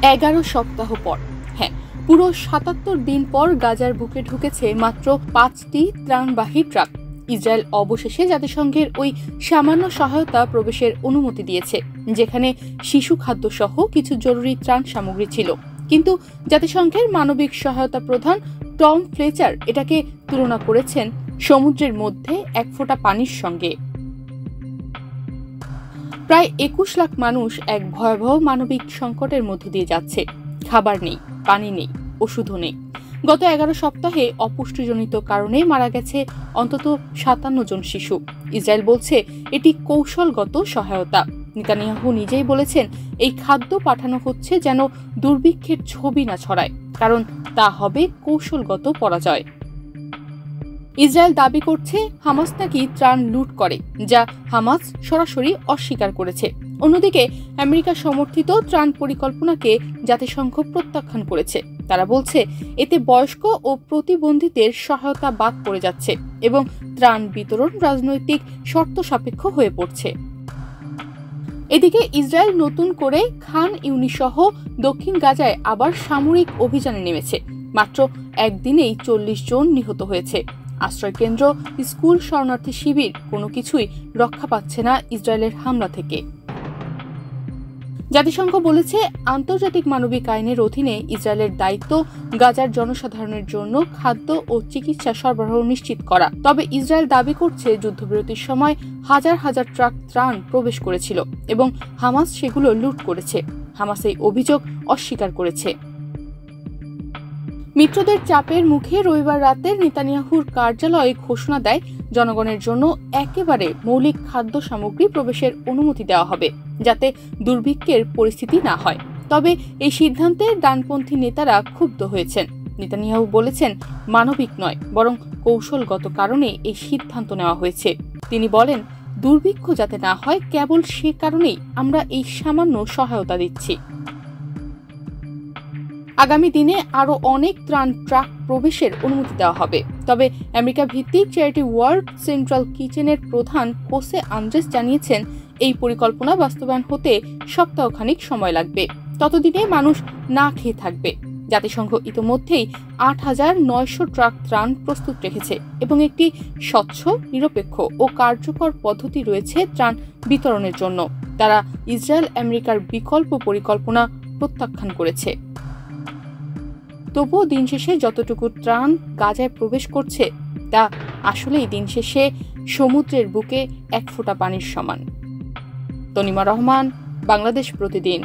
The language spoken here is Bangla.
11 সপ্তাহ পর, হ্যাঁ, পুরো 77 দিন পর গাজার বুকে ঢুকেছে মাত্র 5টি ত্রাণবাহী ট্রাক। ইসরায়েল অবশেষে জাতিসংঘের ওই সামান্য সহায়তা প্রবেশের অনুমতি দিয়েছে, যেখানে শিশু খাদ্য সহ কিছু জরুরি ত্রাণ সামগ্রী ছিল। কিন্তু জাতিসংঘের মানবিক সহায়তা প্রধান টম ফ্লেচার এটাকে তুলনা করেছেন সমুদ্রের মধ্যে এক ফোঁটা পানির সঙ্গে। প্রায় 21 লাখ মানুষ এক ভয়াবহ মানবিক সংকটের মধ্য দিয়ে যাচ্ছে। খাবার নেই, পানি নেই, ওষুধও নেই। গত 11 সপ্তাহে অপুষ্টিজনিত কারণে মারা গেছে অন্তত 57 জন শিশু। ইসরায়েল বলছে এটি কৌশলগত সহায়তা। নেতানিয়াহু নিজেই বলেছেন এই খাদ্য পাঠানো হচ্ছে যেন দুর্ভিক্ষের ছবি না ছড়ায়, কারণ তা হবে কৌশলগত পরাজয়। ইসরায়েল দাবি করছে হামাস নাকি ত্রাণ লুট করে, যা হামাস সরাসরি অস্বীকার করেছে। অন্যদিকে আমেরিকা সমর্থিত ত্রাণ পরিকল্পনাকে জাতিসংঘ প্রত্যাখ্যান করেছে। তারা বলছে এতে বয়স্ক ও প্রতিবন্ধীদের সহায়তা বাদ পড়ে যাচ্ছে এবং ত্রাণ বিতরণ রাজনৈতিক শর্ত সাপেক্ষ হয়ে পড়ছে। এদিকে ইসরায়েল নতুন করে খান ইউনিস সহ দক্ষিণ গাজায় আবার সামরিক অভিযানে নেমেছে। মাত্র একদিনেই 40 জন নিহত হয়েছে। আশ্রয়কেন্দ্র, স্কুল, শরণার্থী শিবির কোনো কিছুই রক্ষা পাচ্ছে না ইসরায়েলের হামলা থেকে। জাতিসংঘ বলেছে আন্তর্জাতিক মানবিক আইনের অধীনে ইসরায়েলের দায়িত্ব গাজার জনসাধারণের জন্য খাদ্য ও চিকিৎসা সরবরাহ নিশ্চিত করা। তবে ইসরায়েল দাবি করছে যুদ্ধবিরতির সময় হাজার হাজার ট্রাক ত্রাণ প্রবেশ করেছিল এবং হামাস সেগুলো লুট করেছে। হামাস এই অভিযোগ অস্বীকার করেছে। মিত্রদের চাপের মুখে রবিবার রাতে নেতানিয়াহুর কার্যালয় ঘোষণা দেয় জনগণের জন্য একেবারে মৌলিক খাদ্য সামগ্রী প্রবেশের অনুমতি দেওয়া হবে, যাতে দুর্ভিক্ষের পরিস্থিতি না হয়। তবে এই সিদ্ধান্তে ডানপন্থী নেতারা ক্ষুব্ধ হয়েছেন। নেতানিয়াহু বলেছেন মানবিক নয়, বরং কৌশলগত কারণে এই সিদ্ধান্ত নেওয়া হয়েছে। তিনি বলেন দুর্ভিক্ষ যাতে না হয় কেবল সে কারণেই আমরা এই সামান্য সহায়তা দিচ্ছি। আগামী দিনে আরও অনেক ত্রাণ ট্রাক প্রবেশের অনুমতি দেওয়া হবে। তবে আমেরিকা ভিত্তিক চ্যারিটি ওয়ার্ল্ড সেন্ট্রাল কিচেনের প্রধান হোসে আন্দ্রেস জানিয়েছেন এই পরিকল্পনা বাস্তবায়ন হতে সপ্তাহখানিক সময় লাগবে। ততদিনে মানুষ না খেয়ে থাকবে। জাতিসংঘ ইতোমধ্যেই 8,900 ট্রাক ত্রাণ প্রস্তুত রেখেছে এবং একটি স্বচ্ছ, নিরপেক্ষ ও কার্যকর পদ্ধতি রয়েছে ত্রাণ বিতরণের জন্য। তারা ইসরায়েল আমেরিকার বিকল্প পরিকল্পনা প্রত্যাখ্যান করেছে। তবুও দিন শেষে যতটুকু ত্রাণ গাজায় প্রবেশ করছে তা আসলেই দিন শেষে সমুদ্রের বুকে এক ফোঁটা পানির সমান। তনিমা রহমান, বাংলাদেশ প্রতিদিন।